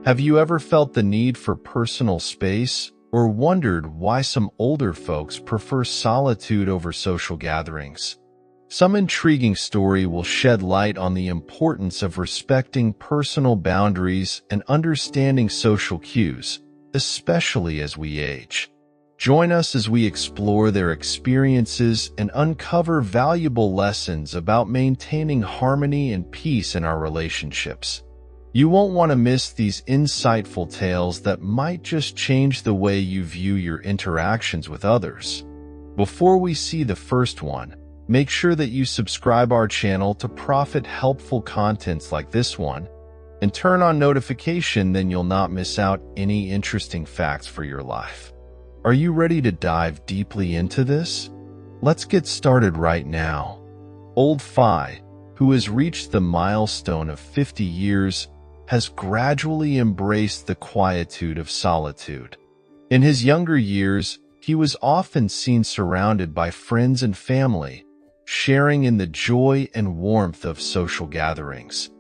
Have you ever felt the need for personal space or wondered why some older folks prefer solitude over social gatherings? Some intriguing story will shed light on the importance of respecting personal boundaries and understanding social cues, especially as we age. Join us as we explore their experiences and uncover valuable lessons about maintaining harmony and peace in our relationships. You won't want to miss these insightful tales that might just change the way you view your interactions with others. Before we see the first one, make sure that you subscribe our channel to profit helpful contents like this one, and turn on notification, then you'll not miss out any interesting facts for your life. Are you ready to dive deeply into this? Let's get started right now. Old Phi, who has reached the milestone of 50 years, has gradually embraced the quietude of solitude. In his younger years, he was often seen surrounded by friends and family, sharing in the joy and warmth of social gatherings.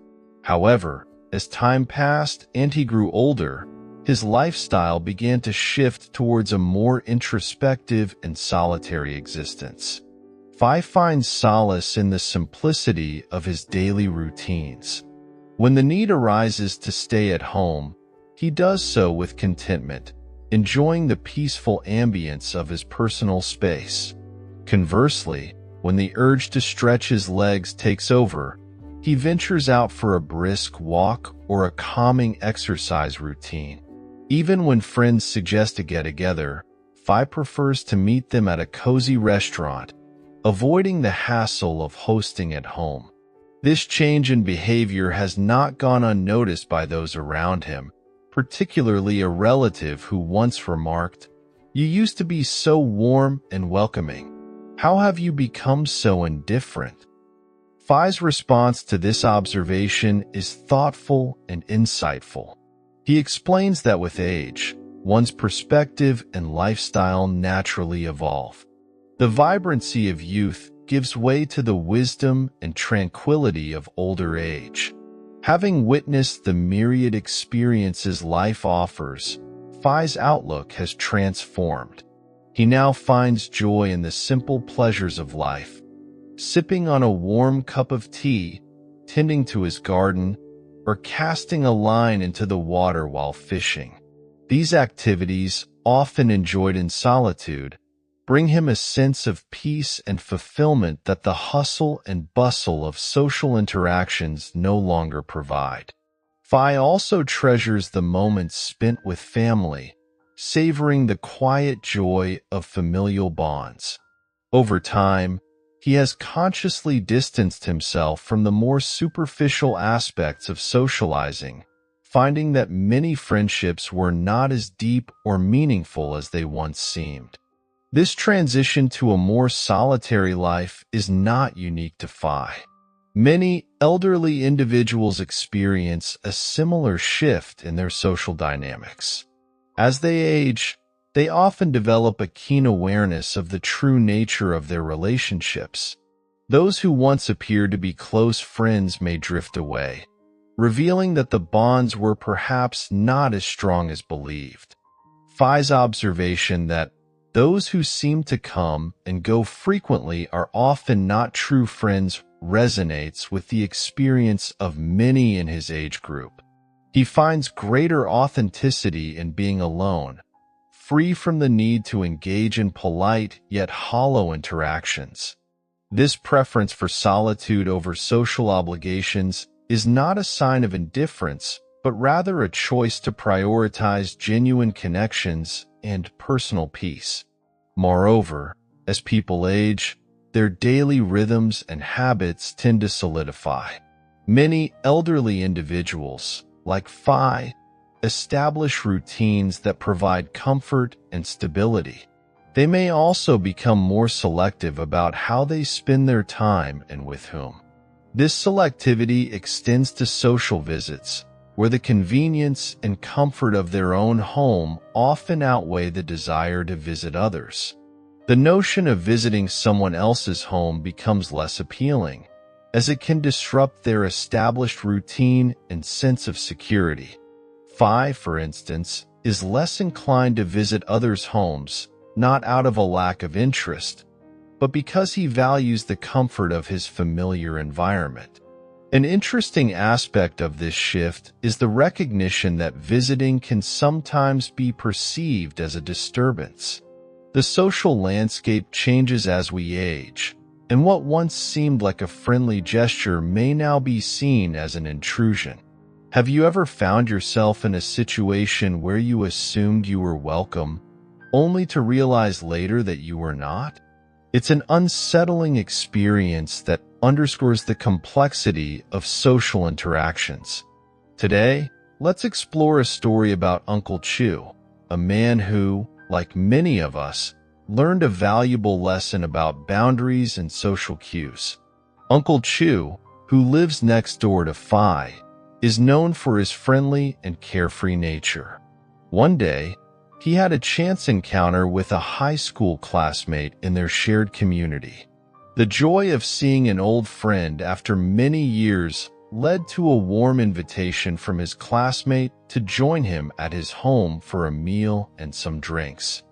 However, as time passed and he grew older, his lifestyle began to shift towards a more introspective and solitary existence. Phi finds solace in the simplicity of his daily routines. When the need arises to stay at home, he does so with contentment, enjoying the peaceful ambience of his personal space. Conversely, when the urge to stretch his legs takes over, he ventures out for a brisk walk or a calming exercise routine. Even when friends suggest a get-together, Phi prefers to meet them at a cozy restaurant, avoiding the hassle of hosting at home. This change in behavior has not gone unnoticed by those around him, particularly a relative who once remarked, "You used to be so warm and welcoming. How have you become so indifferent?" Phi's response to this observation is thoughtful and insightful. He explains that with age, one's perspective and lifestyle naturally evolve. The vibrancy of youth gives way to the wisdom and tranquility of older age. Having witnessed the myriad experiences life offers, Phi's outlook has transformed. He now finds joy in the simple pleasures of life, sipping on a warm cup of tea, tending to his garden, or casting a line into the water while fishing. These activities, often enjoyed in solitude, bring him a sense of peace and fulfillment that the hustle and bustle of social interactions no longer provide. Phi also treasures the moments spent with family, savoring the quiet joy of familial bonds. Over time, he has consciously distanced himself from the more superficial aspects of socializing, finding that many friendships were not as deep or meaningful as they once seemed. This transition to a more solitary life is not unique to Phi. Many elderly individuals experience a similar shift in their social dynamics. As they age, they often develop a keen awareness of the true nature of their relationships. Those who once appeared to be close friends may drift away, revealing that the bonds were perhaps not as strong as believed. Phi's observation that those who seem to come and go frequently are often not true friends resonates with the experience of many in his age group. He finds greater authenticity in being alone, free from the need to engage in polite yet hollow interactions. This preference for solitude over social obligations is not a sign of indifference, but rather a choice to prioritize genuine connections and personal peace. Moreover, as people age, their daily rhythms and habits tend to solidify. Many elderly individuals, like Phi, establish routines that provide comfort and stability. They may also become more selective about how they spend their time and with whom. This selectivity extends to social visits, where the convenience and comfort of their own home often outweigh the desire to visit others. The notion of visiting someone else's home becomes less appealing, as it can disrupt their established routine and sense of security. Phi, for instance, is less inclined to visit others' homes, not out of a lack of interest, but because he values the comfort of his familiar environment. An interesting aspect of this shift is the recognition that visiting can sometimes be perceived as a disturbance. The social landscape changes as we age, and what once seemed like a friendly gesture may now be seen as an intrusion. Have you ever found yourself in a situation where you assumed you were welcome, only to realize later that you were not? It's an unsettling experience that underscores the complexity of social interactions. Today, let's explore a story about Uncle Chu, a man who, like many of us, learned a valuable lesson about boundaries and social cues. Uncle Chu, who lives next door to Phi, is known for his friendly and carefree nature. One day, he had a chance encounter with a high school classmate in their shared community. The joy of seeing an old friend after many years led to a warm invitation from his classmate to join him at his home for a meal and some drinks.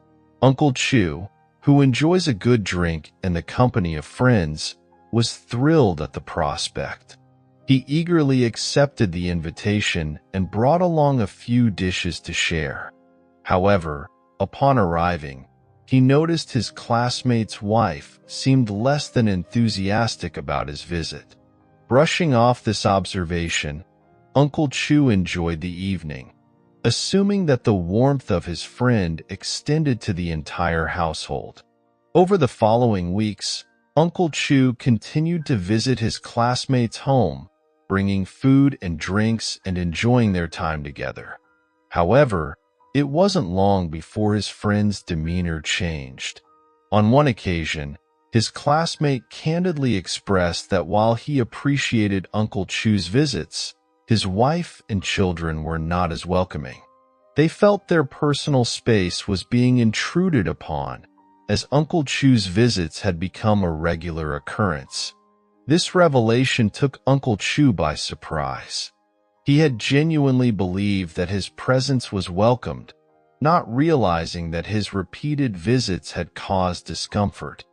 Uncle Chu, who enjoys a good drink and the company of friends, was thrilled at the prospect. He eagerly accepted the invitation and brought along a few dishes to share. However, upon arriving, he noticed his classmate's wife seemed less than enthusiastic about his visit. Brushing off this observation, Uncle Chu enjoyed the evening, assuming that the warmth of his friend extended to the entire household. Over the following weeks, Uncle Chu continued to visit his classmate's home, bringing food and drinks and enjoying their time together. However, it wasn't long before his friend's demeanor changed. On one occasion, his classmate candidly expressed that while he appreciated Uncle Chu's visits, his wife and children were not as welcoming. They felt their personal space was being intruded upon, as Uncle Chu's visits had become a regular occurrence. This revelation took Uncle Chu by surprise. He had genuinely believed that his presence was welcomed, not realizing that his repeated visits had caused discomfort.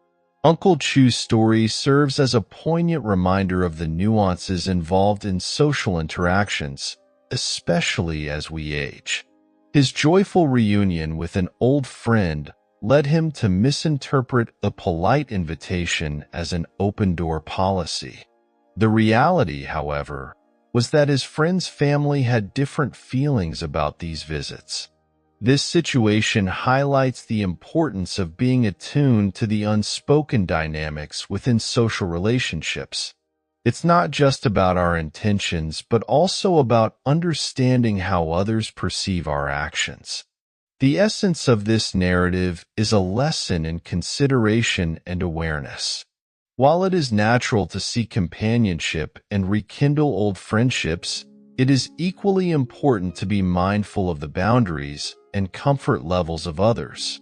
Uncle Chu's story serves as a poignant reminder of the nuances involved in social interactions, especially as we age. His joyful reunion with an old friend led him to misinterpret a polite invitation as an open-door policy. The reality, however, was that his friend's family had different feelings about these visits. This situation highlights the importance of being attuned to the unspoken dynamics within social relationships. It's not just about our intentions, but also about understanding how others perceive our actions. The essence of this narrative is a lesson in consideration and awareness. While it is natural to seek companionship and rekindle old friendships, it is equally important to be mindful of the boundaries and comfort levels of others.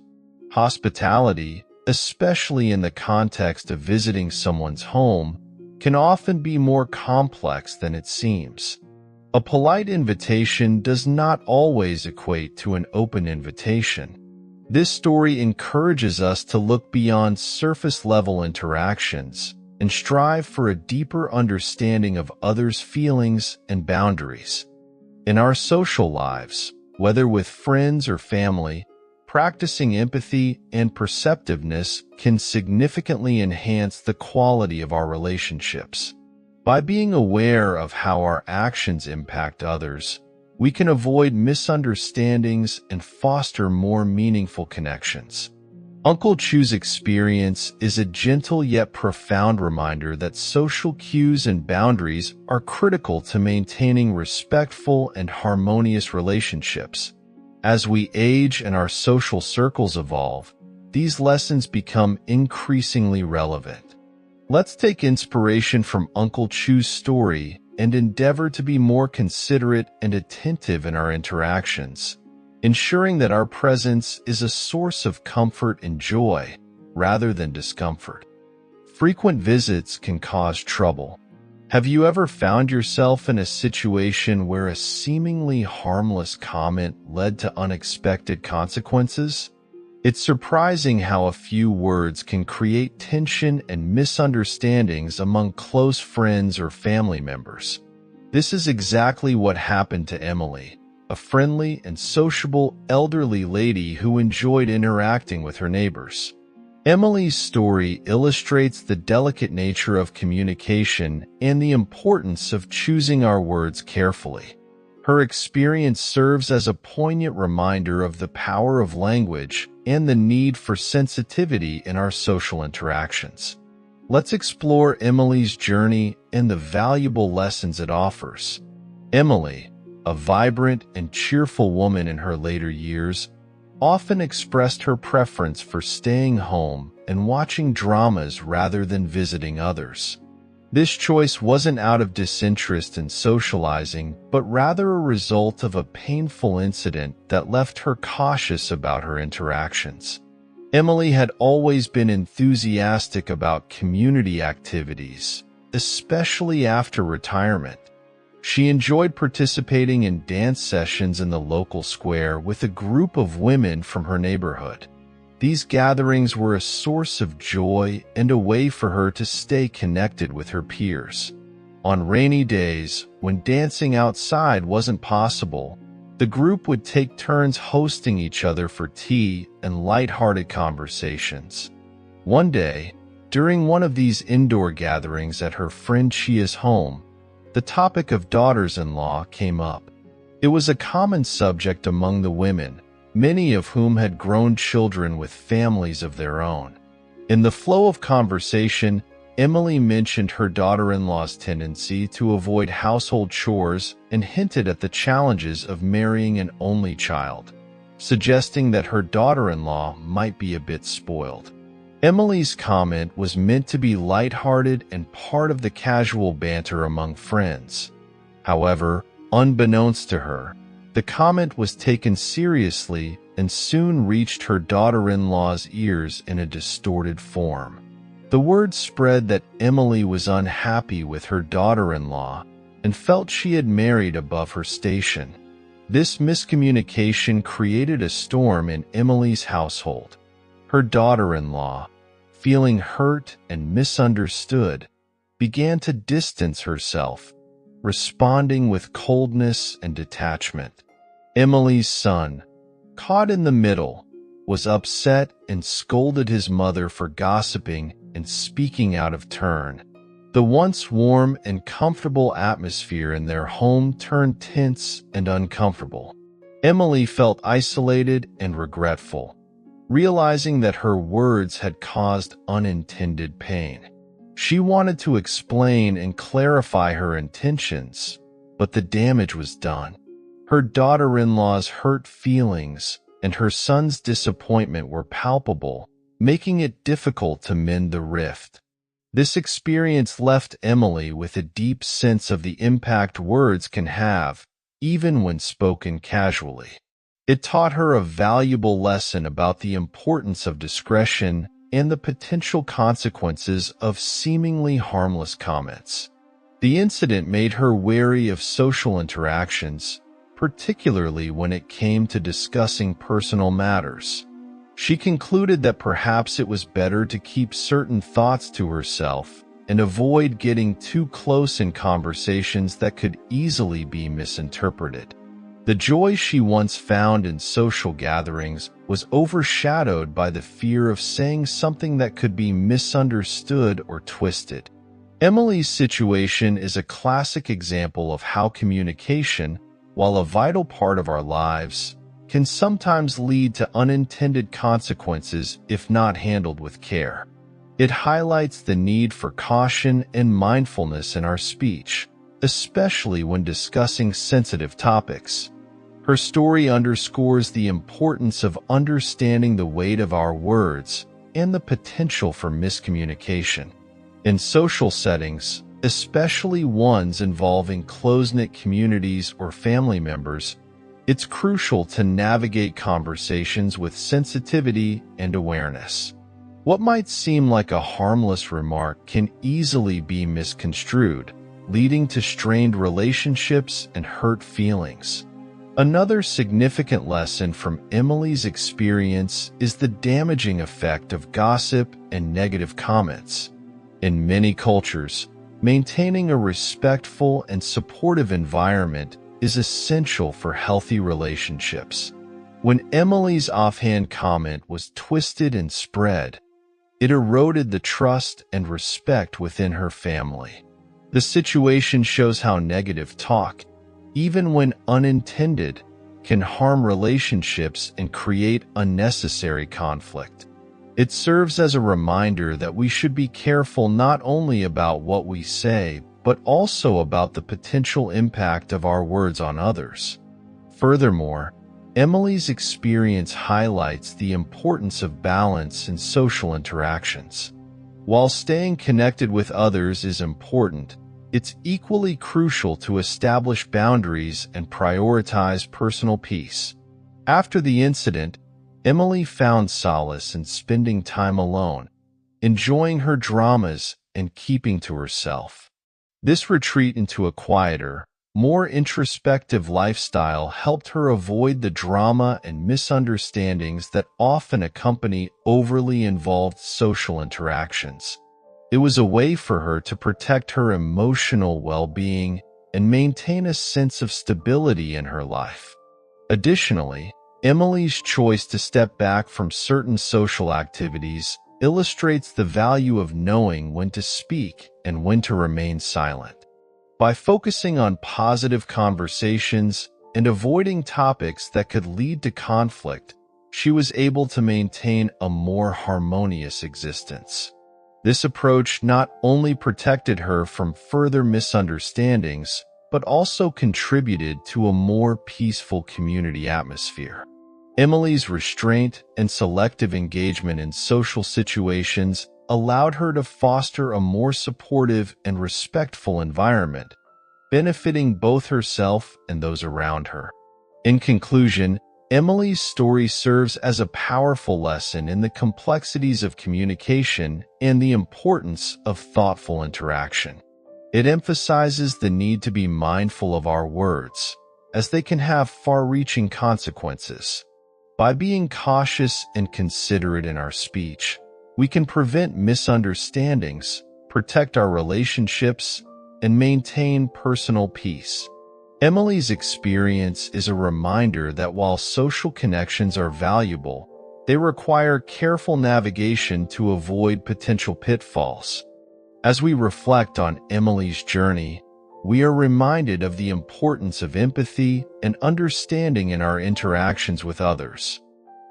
Hospitality, especially in the context of visiting someone's home, can often be more complex than it seems. A polite invitation does not always equate to an open invitation. This story encourages us to look beyond surface-level interactions and strive for a deeper understanding of others' feelings and boundaries. In our social lives, whether with friends or family, practicing empathy and perceptiveness can significantly enhance the quality of our relationships. By being aware of how our actions impact others, we can avoid misunderstandings and foster more meaningful connections. Uncle Chu's experience is a gentle yet profound reminder that social cues and boundaries are critical to maintaining respectful and harmonious relationships. As we age and our social circles evolve, these lessons become increasingly relevant. Let's take inspiration from Uncle Chu's story and endeavor to be more considerate and attentive in our interactions, ensuring that our presence is a source of comfort and joy rather than discomfort. Frequent visits can cause trouble. Have you ever found yourself in a situation where a seemingly harmless comment led to unexpected consequences? It's surprising how a few words can create tension and misunderstandings among close friends or family members. This is exactly what happened to Emily, a friendly and sociable elderly lady who enjoyed interacting with her neighbors. Emily's story illustrates the delicate nature of communication and the importance of choosing our words carefully. Her experience serves as a poignant reminder of the power of language and the need for sensitivity in our social interactions. Let's explore Emily's journey and the valuable lessons it offers. Emily, a vibrant and cheerful woman in her later years, often expressed her preference for staying home and watching dramas rather than visiting others. This choice wasn't out of disinterest in socializing, but rather a result of a painful incident that left her cautious about her interactions. Emily had always been enthusiastic about community activities, especially after retirement. She enjoyed participating in dance sessions in the local square with a group of women from her neighborhood. These gatherings were a source of joy and a way for her to stay connected with her peers. On rainy days, when dancing outside wasn't possible, the group would take turns hosting each other for tea and lighthearted conversations. One day, during one of these indoor gatherings at her friend Chia's home, the topic of daughters-in-law came up. It was a common subject among the women, many of whom had grown children with families of their own. In the flow of conversation, Emily mentioned her daughter-in-law's tendency to avoid household chores and hinted at the challenges of marrying an only child, suggesting that her daughter-in-law might be a bit spoiled. Emily's comment was meant to be lighthearted and part of the casual banter among friends. However, unbeknownst to her, the comment was taken seriously and soon reached her daughter-in-law's ears in a distorted form. The word spread that Emily was unhappy with her daughter-in-law and felt she had married above her station. This miscommunication created a storm in Emily's household. Her daughter-in-law, feeling hurt and misunderstood, began to distance herself, responding with coldness and detachment. Emily's son, caught in the middle, was upset and scolded his mother for gossiping and speaking out of turn. The once warm and comfortable atmosphere in their home turned tense and uncomfortable. Emily felt isolated and regretful, realizing that her words had caused unintended pain. She wanted to explain and clarify her intentions, but the damage was done. Her daughter-in-law's hurt feelings and her son's disappointment were palpable, making it difficult to mend the rift. This experience left Emily with a deep sense of the impact words can have, even when spoken casually. It taught her a valuable lesson about the importance of discretion and the potential consequences of seemingly harmless comments. The incident made her wary of social interactions, particularly when it came to discussing personal matters. She concluded that perhaps it was better to keep certain thoughts to herself and avoid getting too close in conversations that could easily be misinterpreted. The joy she once found in social gatherings was overshadowed by the fear of saying something that could be misunderstood or twisted. Emily's situation is a classic example of how communication, while a vital part of our lives, can sometimes lead to unintended consequences if not handled with care. It highlights the need for caution and mindfulness in our speech, especially when discussing sensitive topics. Her story underscores the importance of understanding the weight of our words and the potential for miscommunication. In social settings, especially ones involving close-knit communities or family members, it's crucial to navigate conversations with sensitivity and awareness. What might seem like a harmless remark can easily be misconstrued, leading to strained relationships and hurt feelings. Another significant lesson from Emily's experience is the damaging effect of gossip and negative comments. In many cultures, maintaining a respectful and supportive environment is essential for healthy relationships. When Emily's offhand comment was twisted and spread, it eroded the trust and respect within her family. The situation shows how negative talk, even when unintended, can harm relationships and create unnecessary conflict. It serves as a reminder that we should be careful not only about what we say, but also about the potential impact of our words on others. Furthermore, Emily's experience highlights the importance of balance in social interactions. While staying connected with others is important, it's equally crucial to establish boundaries and prioritize personal peace. After the incident, Emily found solace in spending time alone, enjoying her dramas and keeping to herself. This retreat into a quieter, more introspective lifestyle helped her avoid the drama and misunderstandings that often accompany overly involved social interactions. It was a way for her to protect her emotional well-being and maintain a sense of stability in her life. Additionally, Emily's choice to step back from certain social activities illustrates the value of knowing when to speak and when to remain silent. By focusing on positive conversations and avoiding topics that could lead to conflict, she was able to maintain a more harmonious existence. This approach not only protected her from further misunderstandings, but also contributed to a more peaceful community atmosphere. Emily's restraint and selective engagement in social situations allowed her to foster a more supportive and respectful environment, benefiting both herself and those around her. In conclusion, Emily's story serves as a powerful lesson in the complexities of communication and the importance of thoughtful interaction. It emphasizes the need to be mindful of our words, as they can have far-reaching consequences. By being cautious and considerate in our speech, we can prevent misunderstandings, protect our relationships, and maintain personal peace. Emily's experience is a reminder that while social connections are valuable, they require careful navigation to avoid potential pitfalls. As we reflect on Emily's journey, we are reminded of the importance of empathy and understanding in our interactions with others.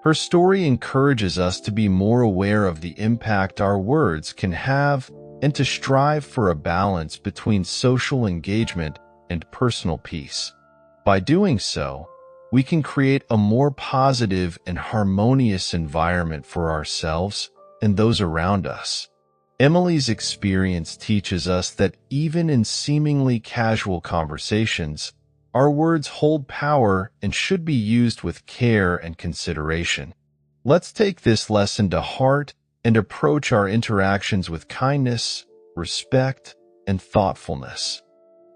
Her story encourages us to be more aware of the impact our words can have and to strive for a balance between social engagement and personal peace. By doing so, we can create a more positive and harmonious environment for ourselves and those around us. Emily's experience teaches us that even in seemingly casual conversations, our words hold power and should be used with care and consideration. Let's take this lesson to heart and approach our interactions with kindness, respect, and thoughtfulness.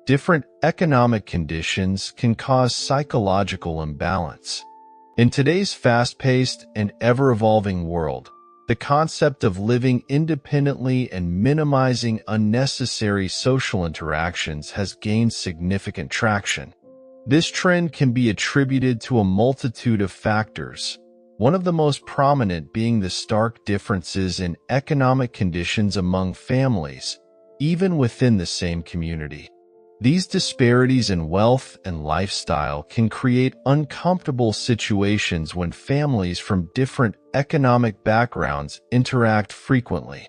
Different economic conditions can cause psychological imbalance. In today's fast-paced and ever-evolving world, the concept of living independently and minimizing unnecessary social interactions has gained significant traction. This trend can be attributed to a multitude of factors, one of the most prominent being the stark differences in economic conditions among families, even within the same community. These disparities in wealth and lifestyle can create uncomfortable situations when families from different economic backgrounds interact frequently.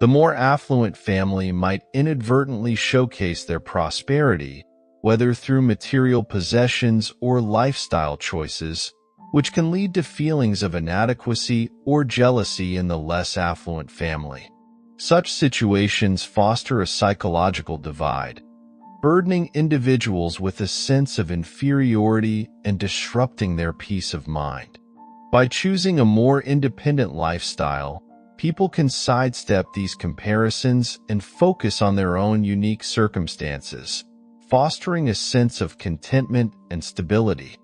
The more affluent family might inadvertently showcase their prosperity, whether through material possessions or lifestyle choices, which can lead to feelings of inadequacy or jealousy in the less affluent family. Such situations foster a psychological divide, burdening individuals with a sense of inferiority and disrupting their peace of mind. By choosing a more independent lifestyle, people can sidestep these comparisons and focus on their own unique circumstances, fostering a sense of contentment and stability.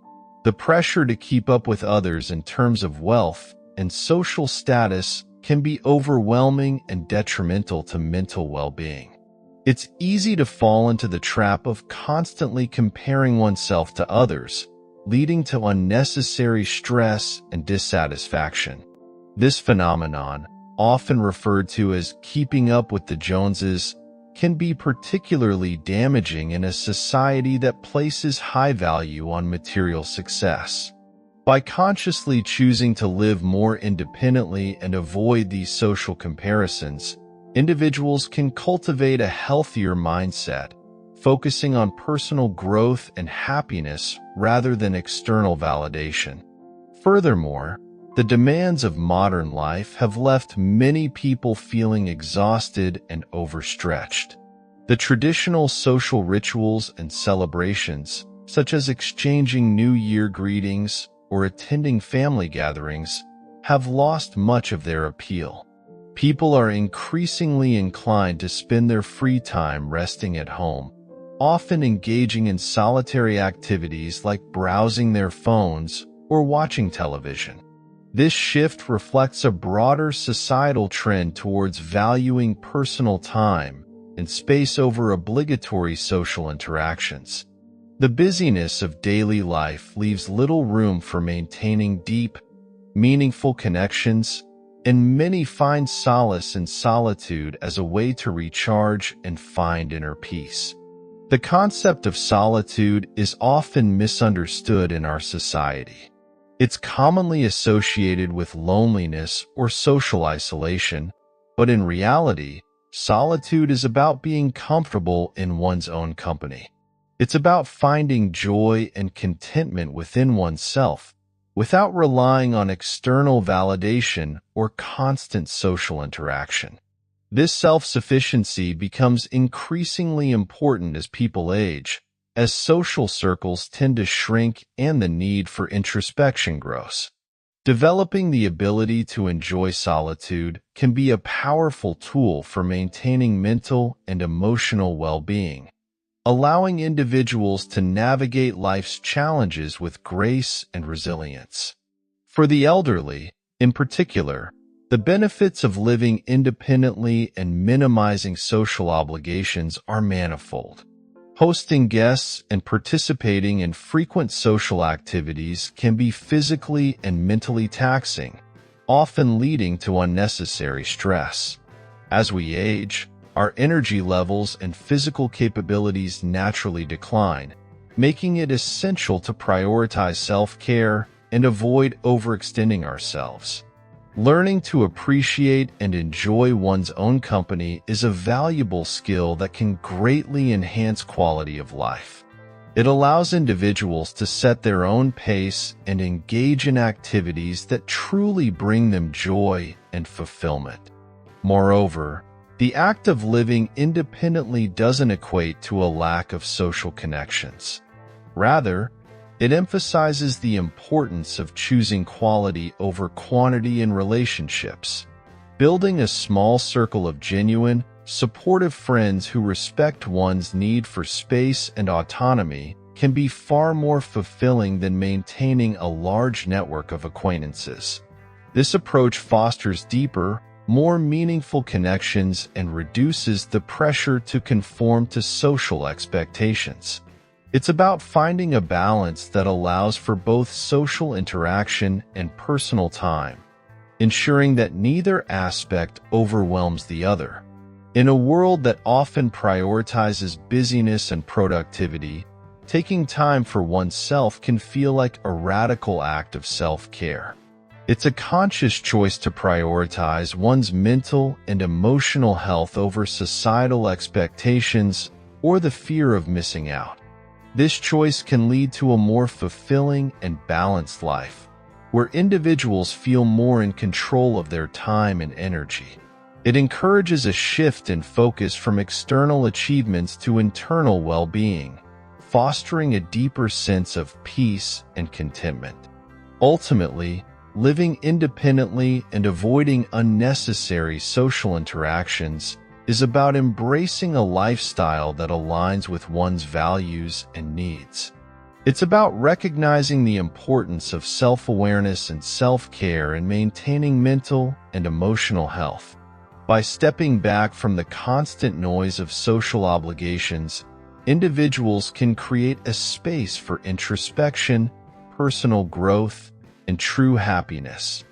The pressure to keep up with others in terms of wealth and social status can be overwhelming and detrimental to mental well-being. It's easy to fall into the trap of constantly comparing oneself to others, leading to unnecessary stress and dissatisfaction. This phenomenon, often referred to as keeping up with the Joneses, can be particularly damaging in a society that places high value on material success. By consciously choosing to live more independently and avoid these social comparisons, individuals can cultivate a healthier mindset, focusing on personal growth and happiness rather than external validation. Furthermore, the demands of modern life have left many people feeling exhausted and overstretched. The traditional social rituals and celebrations, such as exchanging New Year greetings or attending family gatherings, have lost much of their appeal. People are increasingly inclined to spend their free time resting at home, often engaging in solitary activities like browsing their phones or watching television. This shift reflects a broader societal trend towards valuing personal time and space over obligatory social interactions. The busyness of daily life leaves little room for maintaining deep, meaningful connections, and many find solace in solitude as a way to recharge and find inner peace. The concept of solitude is often misunderstood in our society. It's commonly associated with loneliness or social isolation, but in reality, solitude is about being comfortable in one's own company. It's about finding joy and contentment within oneself, without relying on external validation or constant social interaction. This self-sufficiency becomes increasingly important as people age, as social circles tend to shrink and the need for introspection grows. Developing the ability to enjoy solitude can be a powerful tool for maintaining mental and emotional well-being, allowing individuals to navigate life's challenges with grace and resilience. For the elderly, in particular, the benefits of living independently and minimizing social obligations are manifold. Hosting guests and participating in frequent social activities can be physically and mentally taxing, often leading to unnecessary stress. As we age, our energy levels and physical capabilities naturally decline, making it essential to prioritize self-care and avoid overextending ourselves. Learning to appreciate and enjoy one's own company is a valuable skill that can greatly enhance quality of life. It allows individuals to set their own pace and engage in activities that truly bring them joy and fulfillment. Moreover, the act of living independently doesn't equate to a lack of social connections. Rather, it emphasizes the importance of choosing quality over quantity in relationships. Building a small circle of genuine, supportive friends who respect one's need for space and autonomy can be far more fulfilling than maintaining a large network of acquaintances. This approach fosters deeper, more meaningful connections and reduces the pressure to conform to social expectations. It's about finding a balance that allows for both social interaction and personal time, ensuring that neither aspect overwhelms the other. In a world that often prioritizes busyness and productivity, taking time for oneself can feel like a radical act of self-care. It's a conscious choice to prioritize one's mental and emotional health over societal expectations or the fear of missing out. This choice can lead to a more fulfilling and balanced life, where individuals feel more in control of their time and energy. It encourages a shift in focus from external achievements to internal well-being, fostering a deeper sense of peace and contentment. Ultimately, living independently and avoiding unnecessary social interactions is about embracing a lifestyle that aligns with one's values and needs. It's about recognizing the importance of self-awareness and self-care and maintaining mental and emotional health. By stepping back from the constant noise of social obligations, individuals can create a space for introspection, personal growth, and true happiness.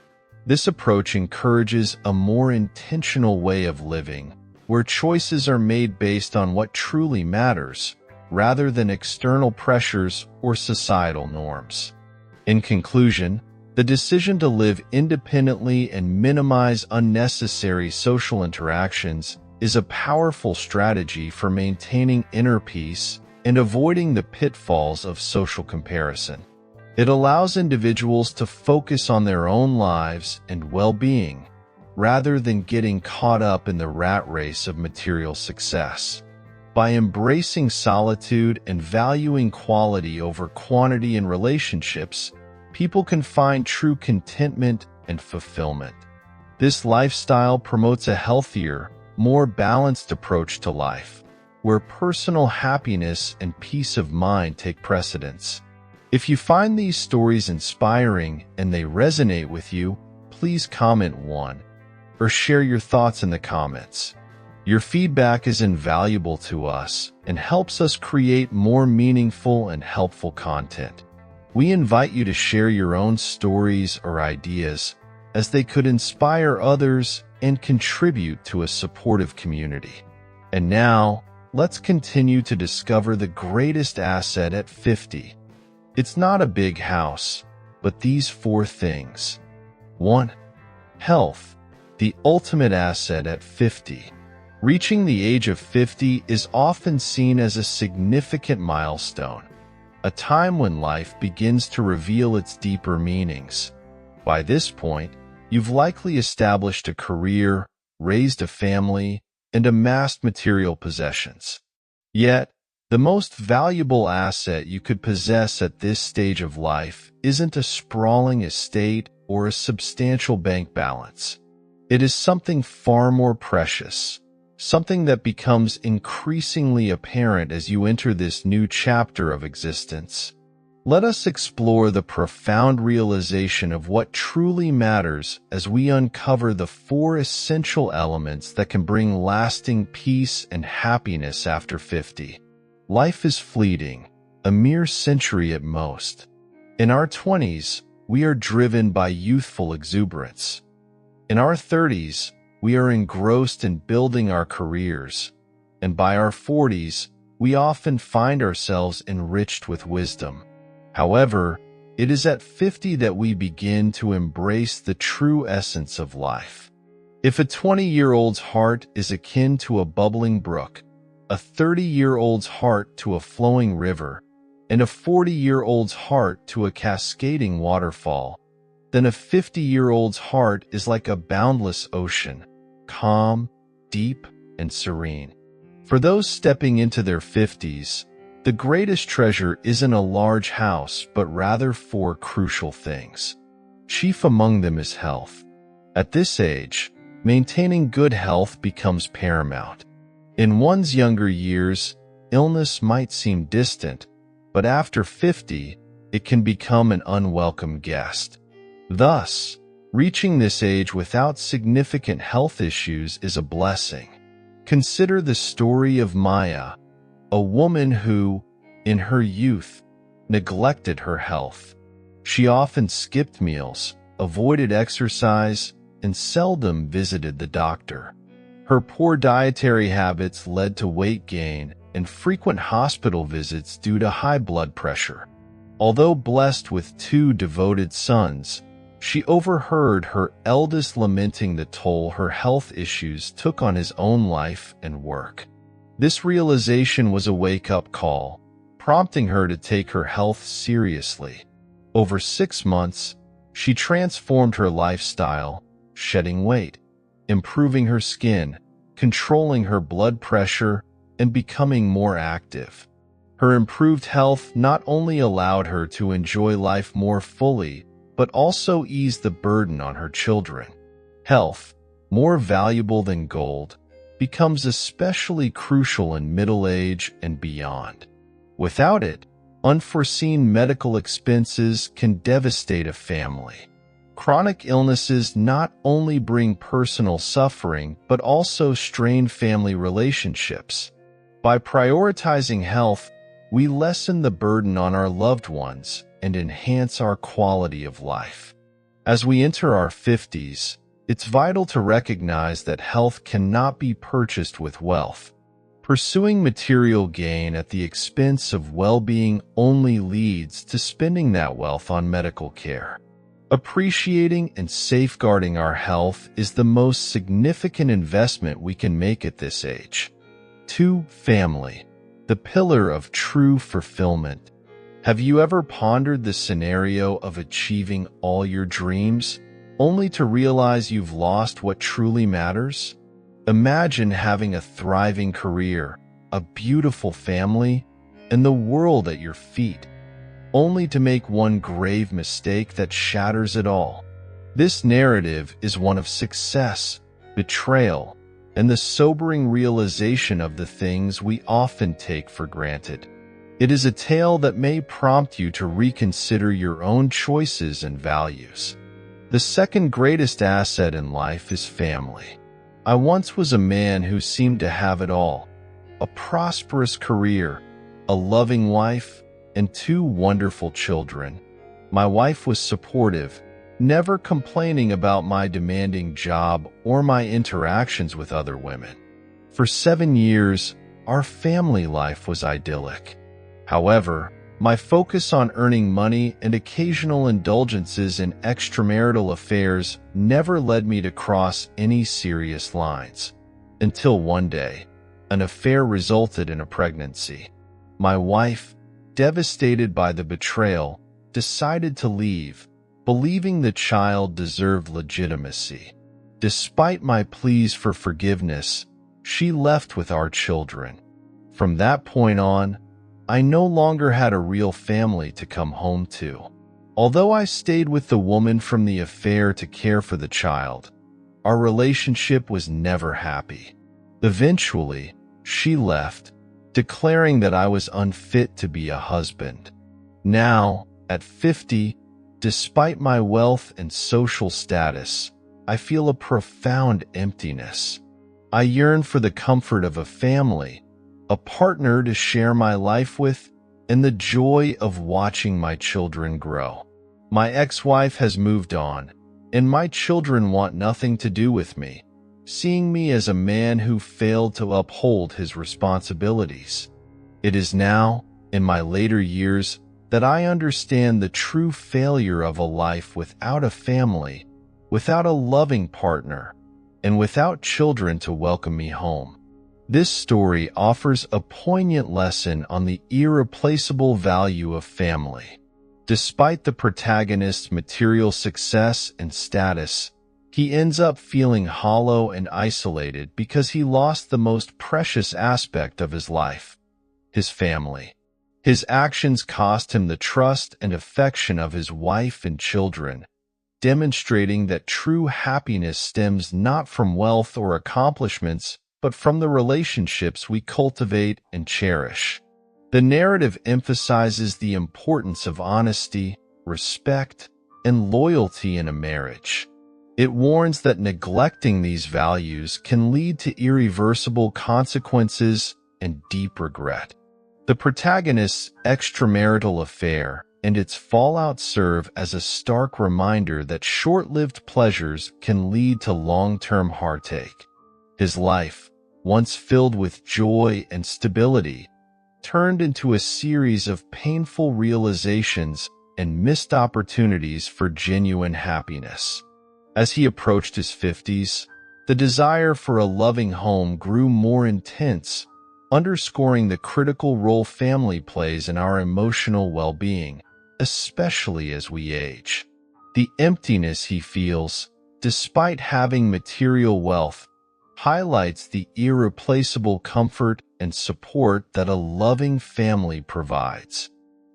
This approach encourages a more intentional way of living, where choices are made based on what truly matters, rather than external pressures or societal norms. In conclusion, the decision to live independently and minimize unnecessary social interactions is a powerful strategy for maintaining inner peace and avoiding the pitfalls of social comparison. It allows individuals to focus on their own lives and well-being, rather than getting caught up in the rat race of material success. By embracing solitude and valuing quality over quantity in relationships, people can find true contentment and fulfillment. This lifestyle promotes a healthier, more balanced approach to life, where personal happiness and peace of mind take precedence. If you find these stories inspiring and they resonate with you, please comment 1 or share your thoughts in the comments. Your feedback is invaluable to us and helps us create more meaningful and helpful content. We invite you to share your own stories or ideas, as they could inspire others and contribute to a supportive community. And now, let's continue to discover the greatest asset at 50. It's not a big house, but these 4 things. 1. Health, the ultimate asset at 50. Reaching the age of 50 is often seen as a significant milestone, a time when life begins to reveal its deeper meanings. By this point, you've likely established a career, raised a family, and amassed material possessions. Yet, the most valuable asset you could possess at this stage of life isn't a sprawling estate or a substantial bank balance. It is something far more precious, something that becomes increasingly apparent as you enter this new chapter of existence. Let us explore the profound realization of what truly matters as we uncover the 4 essential elements that can bring lasting peace and happiness after 50. Life is fleeting, a mere century at most. In our 20s, we are driven by youthful exuberance. In our 30s, we are engrossed in building our careers, and by our 40s, we often find ourselves enriched with wisdom. However, it is at 50 that we begin to embrace the true essence of life. If a 20-year-old's heart is akin to a bubbling brook, a 30-year-old's heart to a flowing river, and a 40-year-old's heart to a cascading waterfall, then a 50-year-old's heart is like a boundless ocean, calm, deep, and serene. For those stepping into their 50s, the greatest treasure isn't a large house, but rather 4 crucial things. Chief among them is health. At this age, maintaining good health becomes paramount. In one's younger years, illness might seem distant, but after 50, it can become an unwelcome guest. Thus, reaching this age without significant health issues is a blessing. Consider the story of Maya, a woman who, in her youth, neglected her health. She often skipped meals, avoided exercise, and seldom visited the doctor. Her poor dietary habits led to weight gain and frequent hospital visits due to high blood pressure. Although blessed with 2 devoted sons, she overheard her eldest lamenting the toll her health issues took on his own life and work. This realization was a wake-up call, prompting her to take her health seriously. Over 6 months, she transformed her lifestyle, shedding weight, improving her skin, controlling her blood pressure, and becoming more active. Her improved health not only allowed her to enjoy life more fully, but also ease the burden on her children. Health, more valuable than gold, becomes especially crucial in middle age and beyond. Without it, unforeseen medical expenses can devastate a family. Chronic illnesses not only bring personal suffering but also strain family relationships. By prioritizing health, we lessen the burden on our loved ones and enhance our quality of life. As we enter our 50s, it's vital to recognize that health cannot be purchased with wealth. Pursuing material gain at the expense of well-being only leads to spending that wealth on medical care. Appreciating and safeguarding our health is the most significant investment we can make at this age. 2. Family, the pillar of true fulfillment. Have you ever pondered the scenario of achieving all your dreams, only to realize you've lost what truly matters? Imagine having a thriving career, a beautiful family, and the world at your feet, only to make one grave mistake that shatters it all. This narrative is one of success, betrayal, and the sobering realization of the things we often take for granted. It is a tale that may prompt you to reconsider your own choices and values. The second greatest asset in life is family. I once was a man who seemed to have it all: a prosperous career, a loving wife, and 2 wonderful children. My wife was supportive, never complaining about my demanding job or my interactions with other women. For 7 years, our family life was idyllic. However, my focus on earning money and occasional indulgences in extramarital affairs never led me to cross any serious lines. Until one day, an affair resulted in a pregnancy. My wife, devastated by the betrayal, decided to leave, believing the child deserved legitimacy. Despite my pleas for forgiveness, she left with our children. From that point on, I no longer had a real family to come home to. Although I stayed with the woman from the affair to care for the child, our relationship was never happy. Eventually, she left, declaring that I was unfit to be a husband. Now, at 50, despite my wealth and social status, I feel a profound emptiness. I yearn for the comfort of a family, a partner to share my life with, and the joy of watching my children grow. My ex-wife has moved on, and my children want nothing to do with me, seeing me as a man who failed to uphold his responsibilities. It is now, in my later years, that I understand the true failure of a life without a family, without a loving partner, and without children to welcome me home. This story offers a poignant lesson on the irreplaceable value of family. Despite the protagonist's material success and status, he ends up feeling hollow and isolated because he lost the most precious aspect of his life: his family. His actions cost him the trust and affection of his wife and children, demonstrating that true happiness stems not from wealth or accomplishments, but from the relationships we cultivate and cherish. The narrative emphasizes the importance of honesty, respect, and loyalty in a marriage. It warns that neglecting these values can lead to irreversible consequences and deep regret. The protagonist's extramarital affair and its fallout serve as a stark reminder that short-lived pleasures can lead to long-term heartache. His life, once filled with joy and stability, turned into a series of painful realizations and missed opportunities for genuine happiness. As he approached his 50s, the desire for a loving home grew more intense, underscoring the critical role family plays in our emotional well-being, especially as we age. The emptiness he feels, despite having material wealth, highlights the irreplaceable comfort and support that a loving family provides.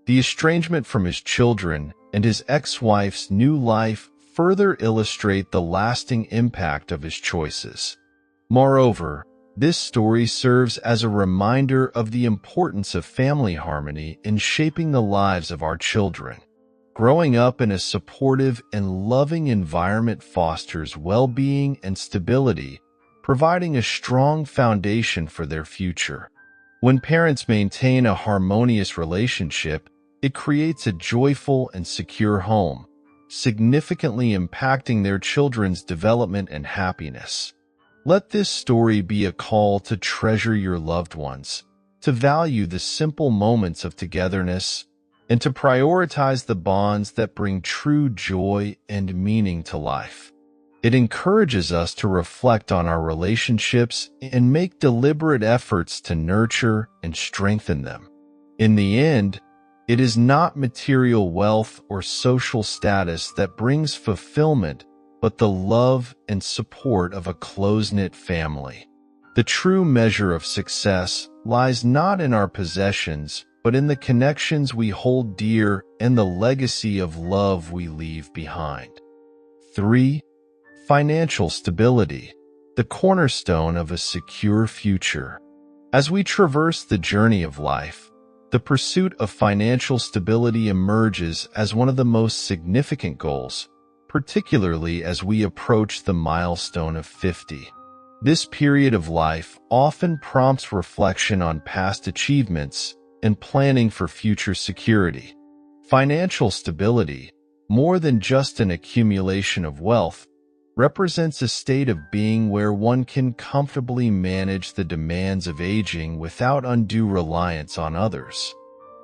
The estrangement from his children and his ex-wife's new life further illustrate the lasting impact of his choices. Moreover, this story serves as a reminder of the importance of family harmony in shaping the lives of our children. Growing up in a supportive and loving environment fosters well-being and stability, providing a strong foundation for their future. When parents maintain a harmonious relationship, it creates a joyful and secure home, significantly impacting their children's development and happiness. Let this story be a call to treasure your loved ones, to value the simple moments of togetherness, and to prioritize the bonds that bring true joy and meaning to life. It encourages us to reflect on our relationships and make deliberate efforts to nurture and strengthen them. In the end, it is not material wealth or social status that brings fulfillment, but the love and support of a close-knit family. The true measure of success lies not in our possessions, but in the connections we hold dear and the legacy of love we leave behind. 3. Financial stability, the cornerstone of a secure future. As we traverse the journey of life, the pursuit of financial stability emerges as one of the most significant goals, particularly as we approach the milestone of 50. This period of life often prompts reflection on past achievements and planning for future security. Financial stability, more than just an accumulation of wealth, represents a state of being where one can comfortably manage the demands of aging without undue reliance on others.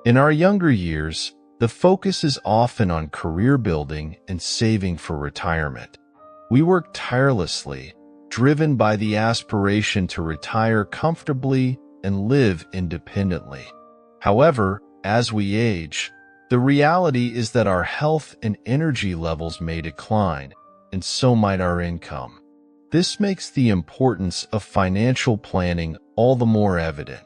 In our younger years, the focus is often on career building and saving for retirement. We work tirelessly, driven by the aspiration to retire comfortably and live independently. However, as we age, the reality is that our health and energy levels may decline, and so might our income. This makes the importance of financial planning all the more evident.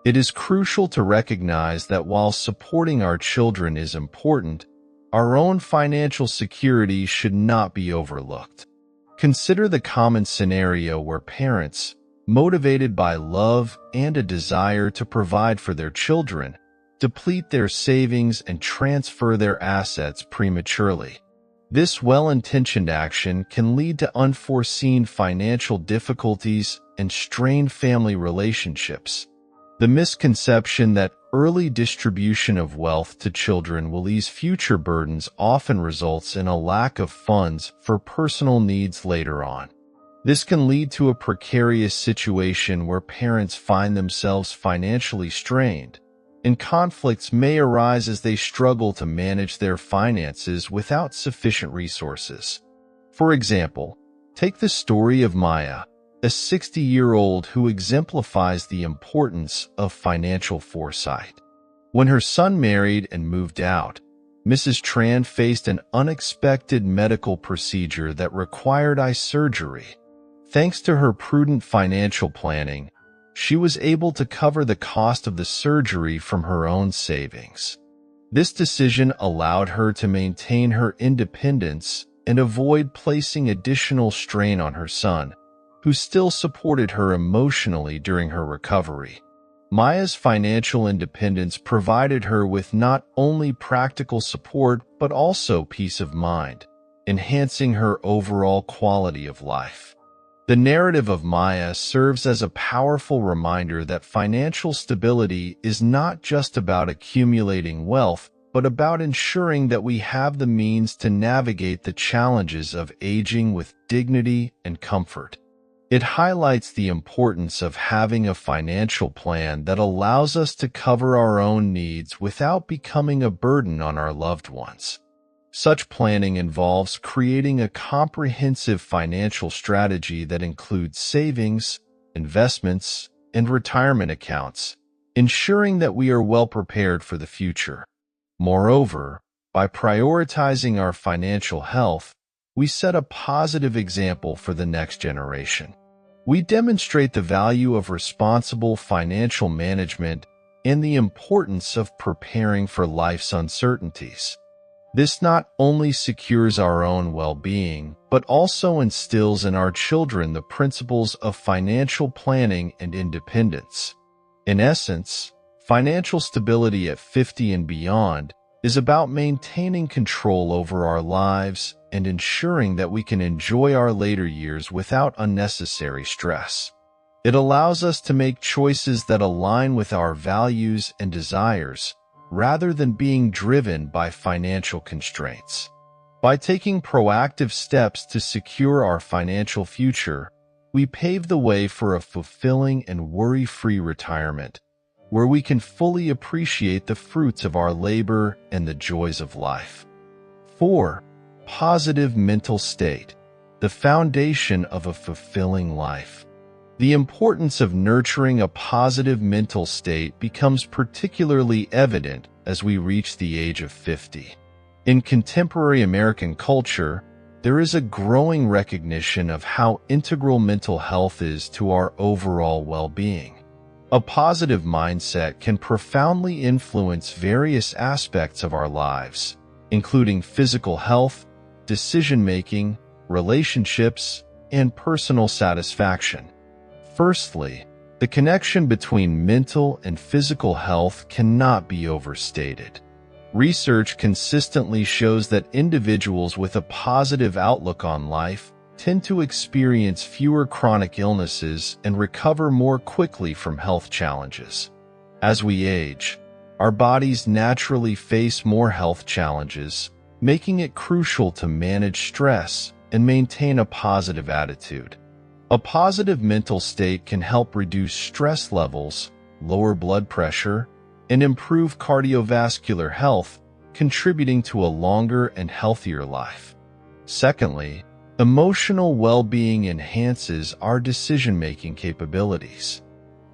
It is crucial to recognize that while supporting our children is important, our own financial security should not be overlooked. Consider the common scenario where parents, motivated by love and a desire to provide for their children, deplete their savings and transfer their assets prematurely. This well-intentioned action can lead to unforeseen financial difficulties and strained family relationships. The misconception that early distribution of wealth to children will ease future burdens often results in a lack of funds for personal needs later on. This can lead to a precarious situation where parents find themselves financially strained, and conflicts may arise as they struggle to manage their finances without sufficient resources. For example, take the story of Maya, a 60-year-old who exemplifies the importance of financial foresight. When her son married and moved out, Mrs. Tran faced an unexpected medical procedure that required eye surgery. Thanks to her prudent financial planning, she was able to cover the cost of the surgery from her own savings. This decision allowed her to maintain her independence and avoid placing additional strain on her son, who still supported her emotionally during her recovery. Maya's financial independence provided her with not only practical support but also peace of mind, enhancing her overall quality of life. The narrative of Maya serves as a powerful reminder that financial stability is not just about accumulating wealth, but about ensuring that we have the means to navigate the challenges of aging with dignity and comfort. It highlights the importance of having a financial plan that allows us to cover our own needs without becoming a burden on our loved ones. Such planning involves creating a comprehensive financial strategy that includes savings, investments, and retirement accounts, ensuring that we are well prepared for the future. Moreover, by prioritizing our financial health, we set a positive example for the next generation. We demonstrate the value of responsible financial management and the importance of preparing for life's uncertainties. This not only secures our own well-being, but also instills in our children the principles of financial planning and independence. In essence, financial stability at 50 and beyond is about maintaining control over our lives and ensuring that we can enjoy our later years without unnecessary stress. It allows us to make choices that align with our values and desires, rather than being driven by financial constraints. By taking proactive steps to secure our financial future, we pave the way for a fulfilling and worry-free retirement, where we can fully appreciate the fruits of our labor and the joys of life. 4. Positive mental state, the foundation of a fulfilling life. The importance of nurturing a positive mental state becomes particularly evident as we reach the age of 50. In contemporary American culture, there is a growing recognition of how integral mental health is to our overall well-being. A positive mindset can profoundly influence various aspects of our lives, including physical health, decision-making, relationships, and personal satisfaction. Firstly, the connection between mental and physical health cannot be overstated. Research consistently shows that individuals with a positive outlook on life tend to experience fewer chronic illnesses and recover more quickly from health challenges. As we age, our bodies naturally face more health challenges, making it crucial to manage stress and maintain a positive attitude. A positive mental state can help reduce stress levels, lower blood pressure, and improve cardiovascular health, contributing to a longer and healthier life. Secondly, emotional well-being enhances our decision-making capabilities.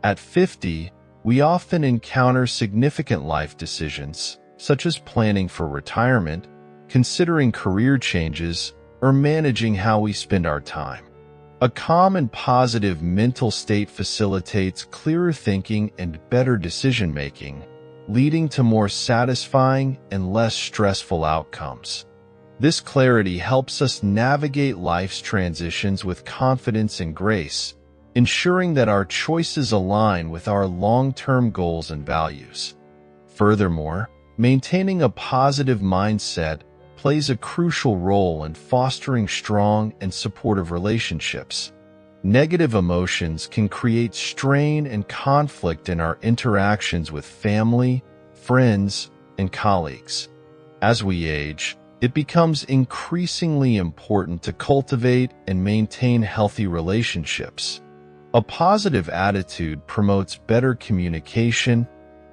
At 50, we often encounter significant life decisions, such as planning for retirement, considering career changes, or managing how we spend our time. A calm and positive mental state facilitates clearer thinking and better decision-making, leading to more satisfying and less stressful outcomes. This clarity helps us navigate life's transitions with confidence and grace, ensuring that our choices align with our long-term goals and values. Furthermore, maintaining a positive mindset plays a crucial role in fostering strong and supportive relationships. Negative emotions can create strain and conflict in our interactions with family, friends, and colleagues. As we age, it becomes increasingly important to cultivate and maintain healthy relationships. A positive attitude promotes better communication,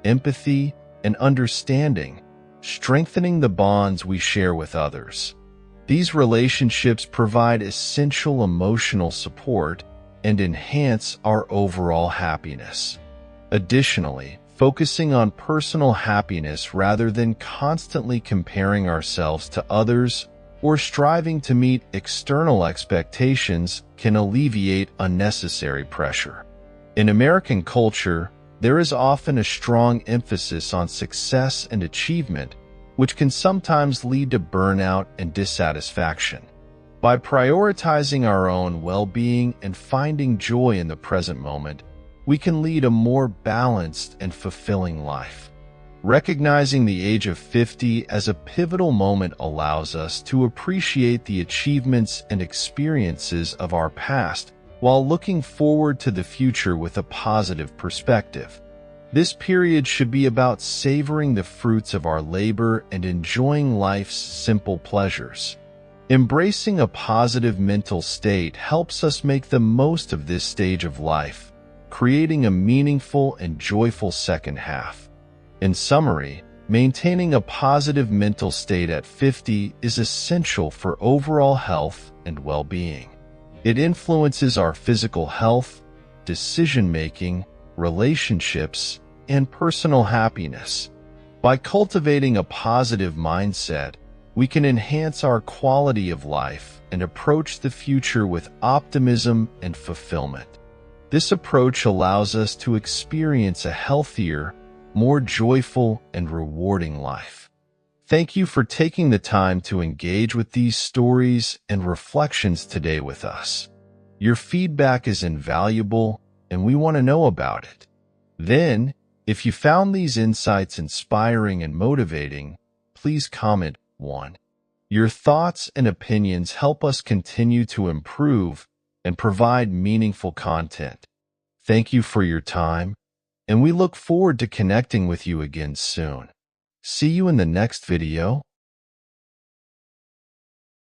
empathy, and understanding, strengthening the bonds we share with others. These relationships provide essential emotional support and enhance our overall happiness. Additionally, focusing on personal happiness rather than constantly comparing ourselves to others or striving to meet external expectations can alleviate unnecessary pressure. In American culture, there is often a strong emphasis on success and achievement, which can sometimes lead to burnout and dissatisfaction. By prioritizing our own well-being and finding joy in the present moment, we can lead a more balanced and fulfilling life. Recognizing the age of 50 as a pivotal moment allows us to appreciate the achievements and experiences of our past while looking forward to the future with a positive perspective. This period should be about savoring the fruits of our labor and enjoying life's simple pleasures. Embracing a positive mental state helps us make the most of this stage of life, creating a meaningful and joyful second half. In summary, maintaining a positive mental state at 50 is essential for overall health and well-being. It influences our physical health, decision-making, relationships, and personal happiness. By cultivating a positive mindset, we can enhance our quality of life and approach the future with optimism and fulfillment. This approach allows us to experience a healthier, more joyful, and rewarding life. Thank you for taking the time to engage with these stories and reflections today with us. Your feedback is invaluable, and we want to know about it. Then, if you found these insights inspiring and motivating, please comment 1. Your thoughts and opinions help us continue to improve and provide meaningful content. Thank you for your time, and we look forward to connecting with you again soon. See you in the next video.